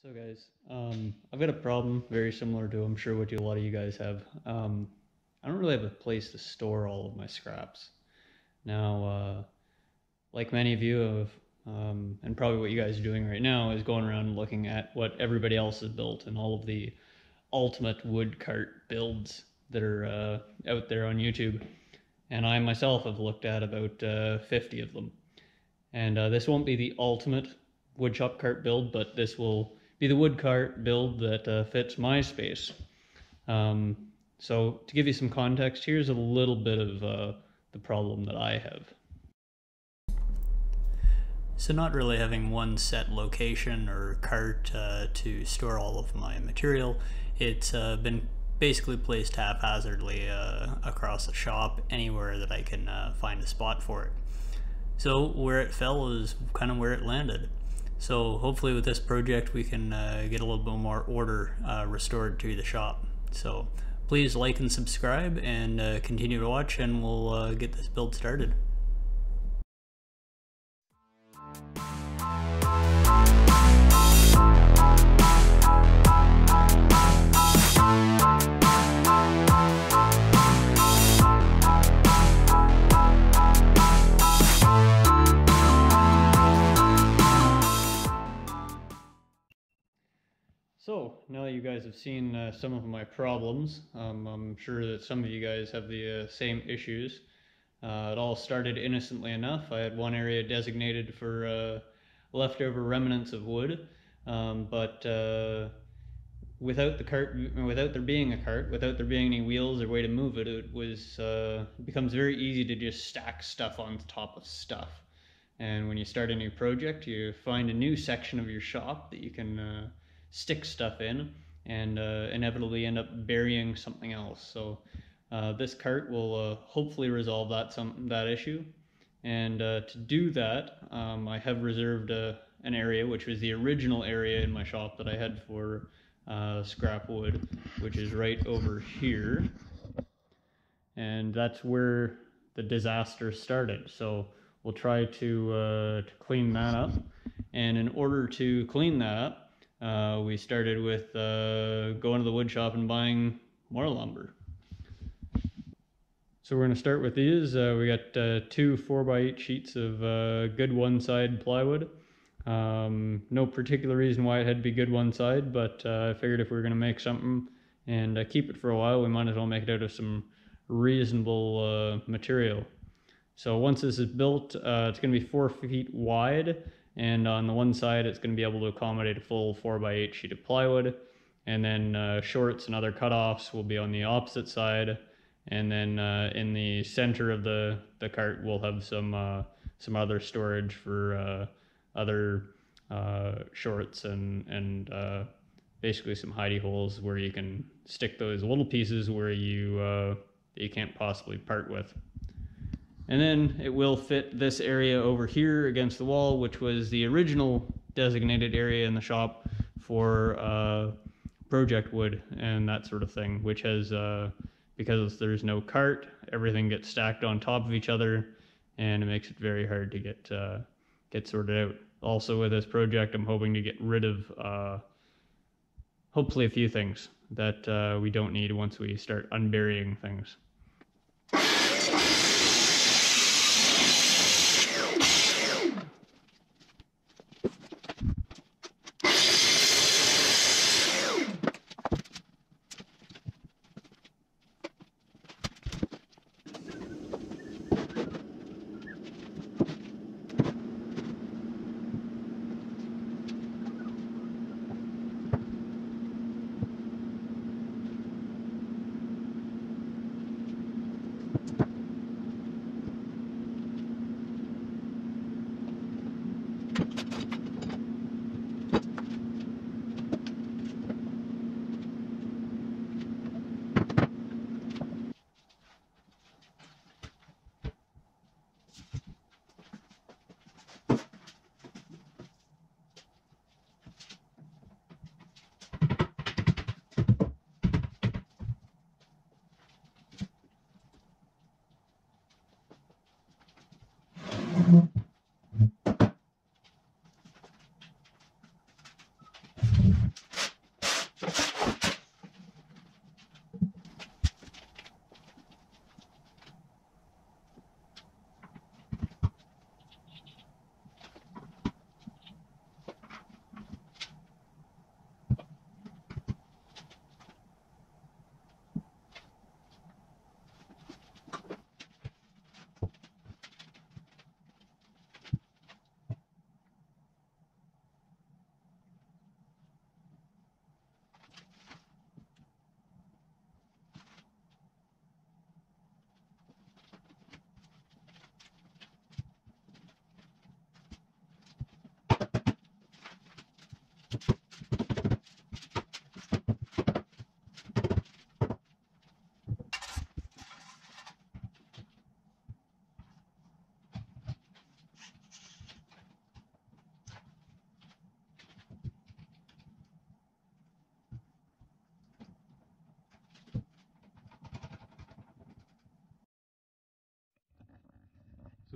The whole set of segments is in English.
So guys, I've got a problem very similar to I'm sure what a lot of you guys have. I don't really have a place to store all of my scraps. Now, like many of you have, and probably what you guys are doing right now is going around and looking at what everybody else has built and all of the ultimate wood cart builds that are out there on YouTube. And I myself have looked at about 50 of them. And this won't be the ultimate wood shop cart build, but this will be the wood cart build that fits my space. Um, so to give you some context, here's a little bit of the problem that I have. So not really having one set location or cart to store all of my material, it's been basically placed haphazardly across the shop, anywhere that I can find a spot for it. So where it fell is kind of where it landed. So hopefully with this project we can get a little bit more order restored to the shop. So please like and subscribe and continue to watch, and we'll get this build started. So now that you guys have seen some of my problems, I'm sure that some of you guys have the same issues. It all started innocently enough. I had one area designated for leftover remnants of wood, but without the cart, without there being a cart, without there being any wheels or way to move it, it becomes very easy to just stack stuff on top of stuff. And when you start a new project, you find a new section of your shop that you can stick stuff in, and inevitably end up burying something else. So this cart will hopefully resolve that issue. And to do that, I have reserved an area, which was the original area in my shop that I had for scrap wood, which is right over here. And that's where the disaster started. So we'll try to clean that up. And in order to clean that up, we started with going to the wood shop and buying more lumber. So we're going to start with these. We got two 4x8 sheets of good one-side plywood. No particular reason why it had to be good one side, but I figured if we were going to make something and keep it for a while, we might as well make it out of some reasonable material. So once this is built, it's going to be 4 feet wide, and on the one side it's going to be able to accommodate a full 4x8 sheet of plywood, and then shorts and other cutoffs will be on the opposite side, and then in the center of the cart we'll have some other storage for other shorts and basically some hidey holes where you can stick those little pieces where you can't possibly part with. And then it will fit this area over here against the wall, which was the original designated area in the shop for project wood and that sort of thing, which has, because there's no cart, everything gets stacked on top of each other, and it makes it very hard to get sorted out. Also with this project, I'm hoping to get rid of hopefully a few things that we don't need once we start unburying things.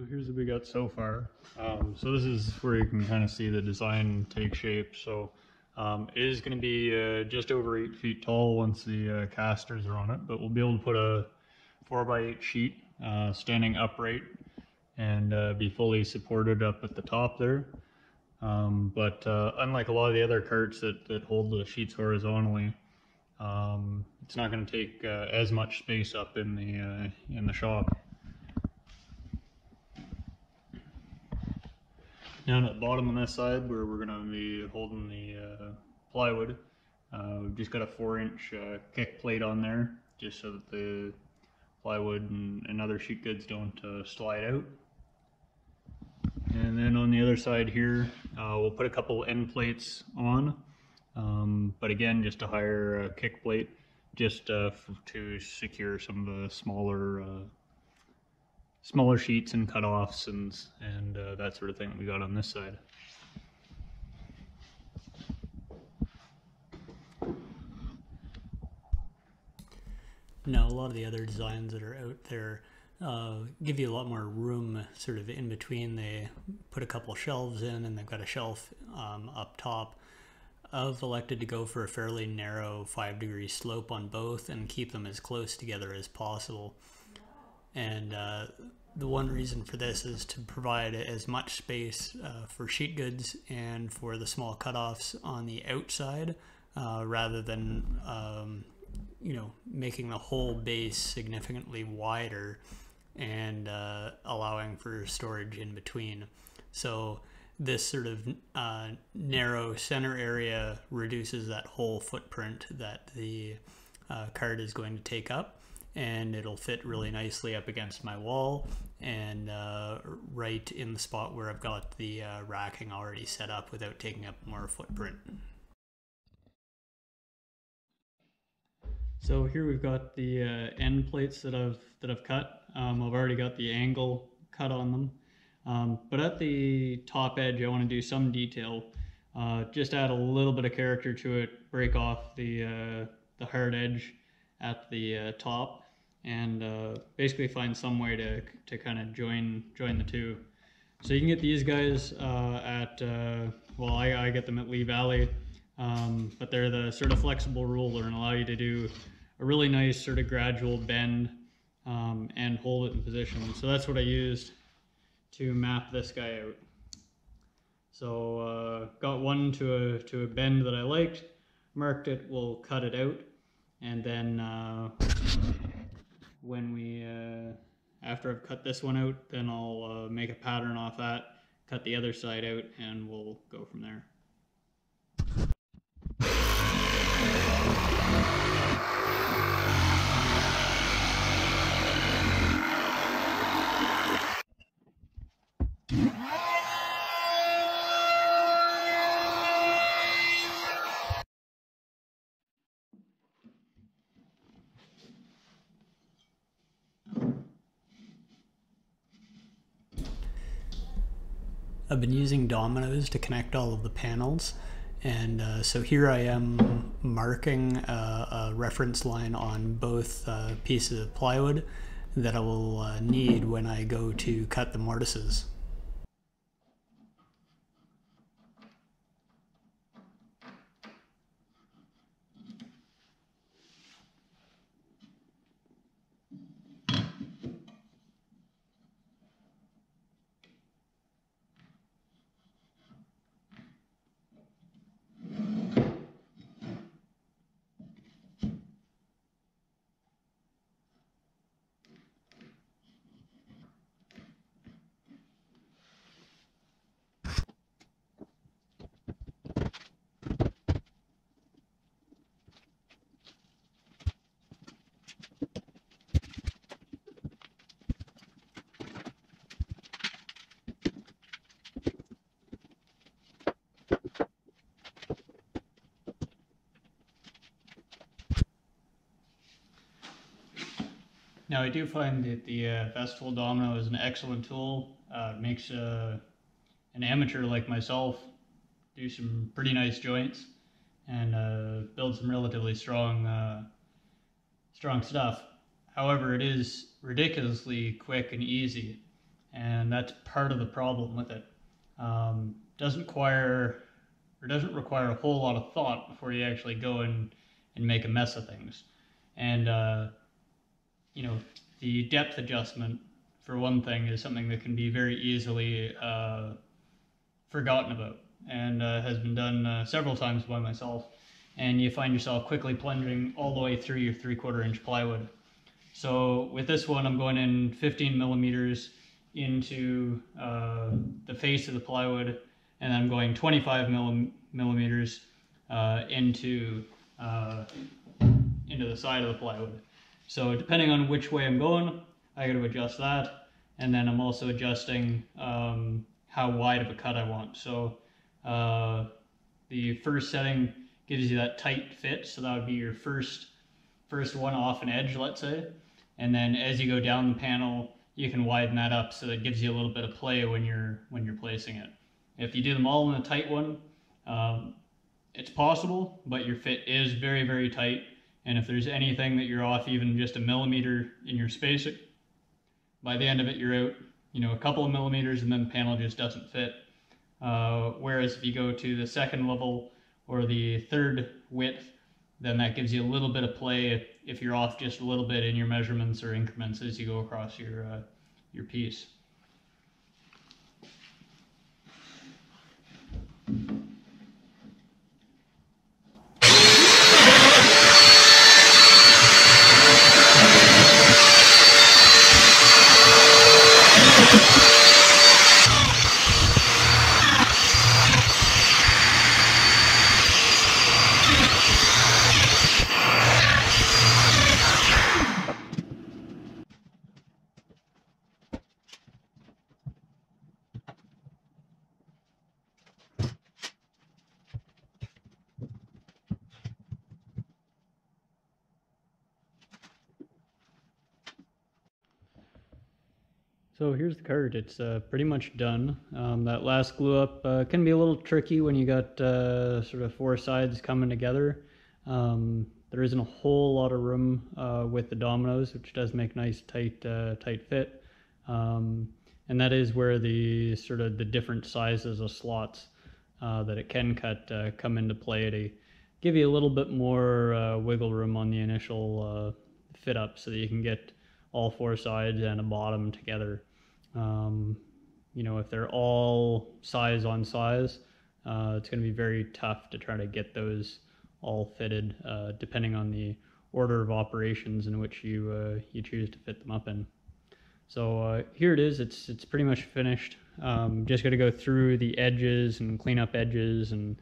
So here's what we got so far. So this is where you can kind of see the design take shape. So it is going to be just over 8 feet tall once the castors are on it, but we'll be able to put a 4x8 sheet standing upright and be fully supported up at the top there. But unlike a lot of the other carts that hold the sheets horizontally, it's not going to take as much space up in the shop. Down at the bottom on this side, where we're going to be holding the plywood, we've just got a 4-inch kick plate on there, just so that the plywood and other sheet goods don't slide out. And then on the other side here, we'll put a couple end plates on, but again, just a higher kick plate, just to secure some of the smaller sheets and cutoffs and that sort of thing that we got on this side. Now, a lot of the other designs that are out there give you a lot more room sort of in between. They put a couple shelves in and they've got a shelf up top. I've elected to go for a fairly narrow 5-degree slope on both and keep them as close together as possible. And the one reason for this is to provide as much space for sheet goods and for the small cutoffs on the outside rather than making the whole base significantly wider and allowing for storage in between. So this sort of narrow center area reduces that whole footprint that the cart is going to take up, and it'll fit really nicely up against my wall and right in the spot where I've got the racking already set up without taking up more footprint. So here we've got the end plates that I've cut. I've already got the angle cut on them, but at the top edge I want to do some detail, just add a little bit of character to it, break off the hard edge at the top, and basically find some way to kind of join the two. So you can get these guys I get them at Lee Valley, but they're the sort of flexible ruler and allow you to do a really nice sort of gradual bend and hold it in position. So that's what I used to map this guy out. So got one to a bend that I liked, marked it, we'll cut it out, and then after I've cut this one out, then I'll make a pattern off that, cut the other side out, and we'll go from there. I've been using dominoes to connect all of the panels, and so here I am marking a reference line on both pieces of plywood that I will need when I go to cut the mortises. Now I do find that the Festool Domino is an excellent tool. It makes an amateur like myself do some pretty nice joints and build some relatively strong stuff. However, it is ridiculously quick and easy, and that's part of the problem with it. Doesn't require a whole lot of thought before you actually go and make a mess of things. And you know, the depth adjustment, for one thing, is something that can be very easily forgotten about, and has been done several times by myself. And you find yourself quickly plunging all the way through your 3/4 inch plywood. So with this one, I'm going in 15 millimeters into the face of the plywood, and I'm going 25 millimeters into the side of the plywood. So depending on which way I'm going, I got to adjust that, and then I'm also adjusting how wide of a cut I want. So the first setting gives you that tight fit, so that would be your first one off an edge, let's say. And then as you go down the panel, you can widen that up so that it gives you a little bit of play when you're placing it. If you do them all in a tight one, it's possible, but your fit is very, very tight. And if there's anything that you're off even just a millimeter in your spacing, by the end of it, you're out, a couple of millimeters, and then the panel just doesn't fit. Whereas if you go to the second level or the third width, then that gives you a little bit of play if you're off just a little bit in your measurements or increments as you go across your piece. So here's the cart. It's pretty much done. That last glue up can be a little tricky when you got sort of four sides coming together. There isn't a whole lot of room with the dominoes, which does make nice tight fit. And that is where the sort of the different sizes of slots that it can cut come into play to give you a little bit more wiggle room on the initial fit up, so that you can get all four sides and a bottom together. If they're all size on size, it's going to be very tough to try to get those all fitted, depending on the order of operations in which you choose to fit them up in. So here it is. It's pretty much finished. Just got to go through the edges and clean up edges and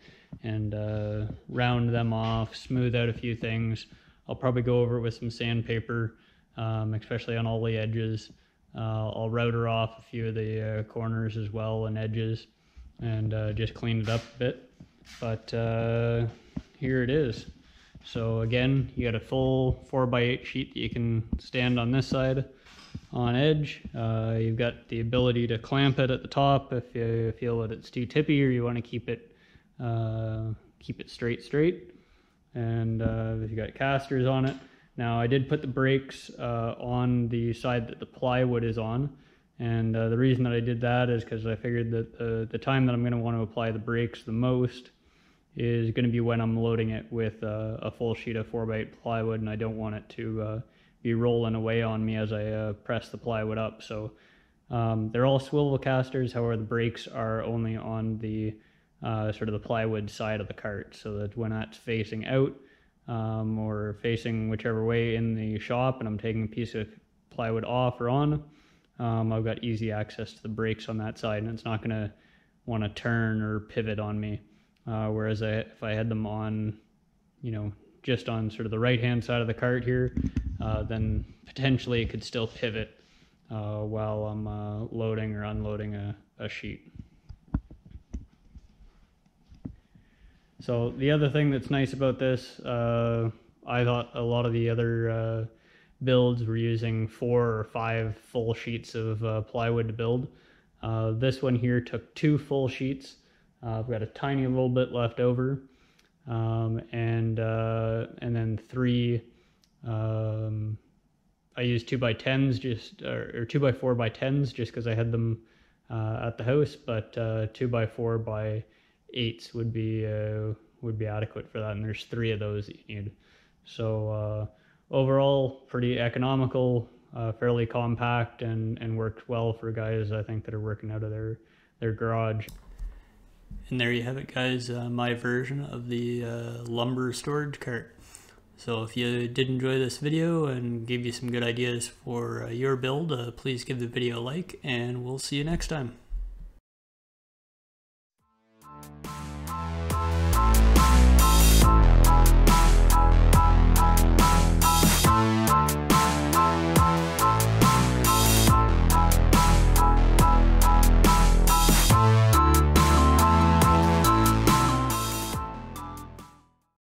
round them off, smooth out a few things. I'll probably go over it with some sandpaper, especially on all the edges. I'll router off a few of the corners as well and edges, and just clean it up a bit. But here it is. So again, you got a full 4x8 sheet that you can stand on this side on edge. You've got the ability to clamp it at the top if you feel that it's too tippy or you want to keep it straight. And you got castors on it. Now I did put the brakes on the side that the plywood is on, and the reason that I did that is because I figured that the time that I'm going to want to apply the brakes the most is going to be when I'm loading it with a full sheet of 4x8 plywood, and I don't want it to be rolling away on me as I press the plywood up. So they're all swivel castors, however the brakes are only on the sort of the plywood side of the cart, so that when that's facing out or facing whichever way in the shop and I'm taking a piece of plywood off or on, I've got easy access to the brakes on that side, and it's not going to want to turn or pivot on me. Whereas if I had them on, just on sort of the right hand side of the cart here, then potentially it could still pivot while I'm loading or unloading a sheet. So the other thing that's nice about this, I thought a lot of the other builds were using 4 or 5 full sheets of plywood to build. This one here took 2 full sheets. I've got a tiny little bit left over, and then 3, I use 2x10s just or 2x4x10s just because I had them at the house, but 2x4x8s would be adequate for that, and there's 3 of those that you need. So overall, pretty economical, fairly compact, and worked well for guys I think that are working out of their garage. And there you have it, guys, my version of the lumber storage cart. So if you did enjoy this video and gave you some good ideas for your build, please give the video a like, and we'll see you next time.